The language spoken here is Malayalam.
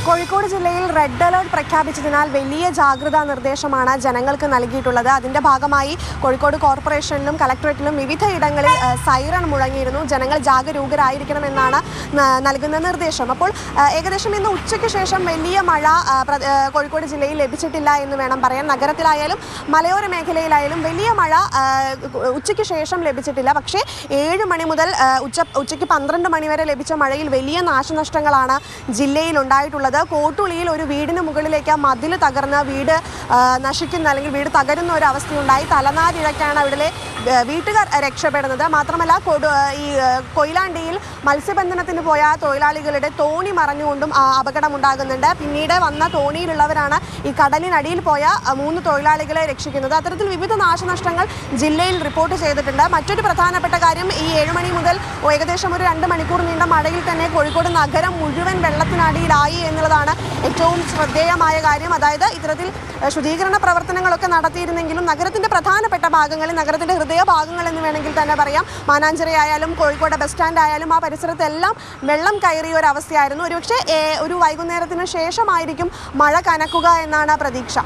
കോഴിക്കോട് ജില്ലയിൽ റെഡ് അലേർട്ട് പ്രഖ്യാപിച്ചതിനാൽ വലിയ ജാഗ്രതാ നിർദ്ദേശമാണ് ജനങ്ങൾക്ക് നൽകിയിട്ടുള്ളത്. അതിന്റെ ഭാഗമായി കോഴിക്കോട് കോർപ്പറേഷനിലും കളക്ടറേറ്റിലും വിവിധ ഇടങ്ങളിൽ സൈറൺ മുഴങ്ങിയിരുന്നു. ജനങ്ങൾ ജാഗരൂകരായിരിക്കണമെന്നാണ് നൽകുന്ന നിർദ്ദേശം. അപ്പോൾ ഏകദേശം ഇന്ന് ഉച്ചയ്ക്ക് ശേഷം വലിയ മഴ കോഴിക്കോട് ജില്ലയിൽ ലഭിച്ചിട്ടില്ല എന്ന് വേണം പറയാൻ. നഗരത്തിലായാലും മലയോര മേഖലയിലായാലും വലിയ മഴ ഉച്ചയ്ക്ക് ശേഷം ലഭിച്ചിട്ടില്ല. പക്ഷേ 7 മണി മുതൽ ഉച്ചയ്ക്ക് 12 മണി വരെ ലഭിച്ച മഴയിൽ വലിയ നാശനഷ്ടങ്ങളാണ് ജില്ലയിൽ ഉണ്ടായിട്ടുള്ളത്. കോട്ടുളിയിൽ ഒരു വീടിന് മുകളിലേക്ക് മതിൽ തകർന്ന് വീട് നശിക്കുന്ന അല്ലെങ്കിൽ വീട് തകരുന്ന ഒരു അവസ്ഥയുണ്ടായി. തലനാരിഴയ്ക്കാണ് അവിടെ വീട്ടുകാർ രക്ഷപ്പെടുന്നത്. മാത്രമല്ല ഈ കൊയിലാണ്ടിയിൽ മത്സ്യബന്ധനത്തിന് പോയ തൊഴിലാളികളുടെ തോണി മറഞ്ഞുകൊണ്ടും അപകടമുണ്ടാകുന്നുണ്ട്. പിന്നീട് വന്ന തോണിയിലുള്ളവരാണ് ഈ കടലിനടിയിൽ പോയ 3 തൊഴിലാളികളെ രക്ഷിക്കുന്നത്. അത്തരത്തിൽ വിവിധ നാശനഷ്ടങ്ങൾ ജില്ലയിൽ റിപ്പോർട്ട് ചെയ്തിട്ടുണ്ട്. മറ്റൊരു പ്രധാനപ്പെട്ട കാര്യം, ഈ 7 മണി മുതൽ ഏകദേശം ഒരു 2 മണിക്കൂർ നീണ്ട മഴയിൽ തന്നെ കോഴിക്കോട് നഗരം മുഴുവൻ വെള്ളത്തിനടിയിലായി എന്നുള്ളതാണ് ഏറ്റവും ശ്രദ്ധേയമായ കാര്യം. അതായത് ഇത്തരത്തിൽ ശുചീകരണ പ്രവർത്തനങ്ങളൊക്കെ നടത്തിയിരുന്നെങ്കിലും നഗരത്തിന്റെ പ്രധാനപ്പെട്ട ഭാഗങ്ങളിൽ, നഗരത്തിന്റെ ഹൃദയഭാഗങ്ങൾ എന്ന് വേണമെങ്കിൽ തന്നെ പറയാം, മാനാഞ്ചിറയായാലും കോഴിക്കോട് ബസ് സ്റ്റാൻഡ് ആയാലും ആ പരിസരത്തെല്ലാം വെള്ളം കയറിയ ഒരു അവസ്ഥയായിരുന്നു. ഒരുപക്ഷെ ഒരു വൈകുന്നേരത്തിന് ശേഷമായിരിക്കും മഴ കനക്കുക എന്നാണ് പ്രതീക്ഷ.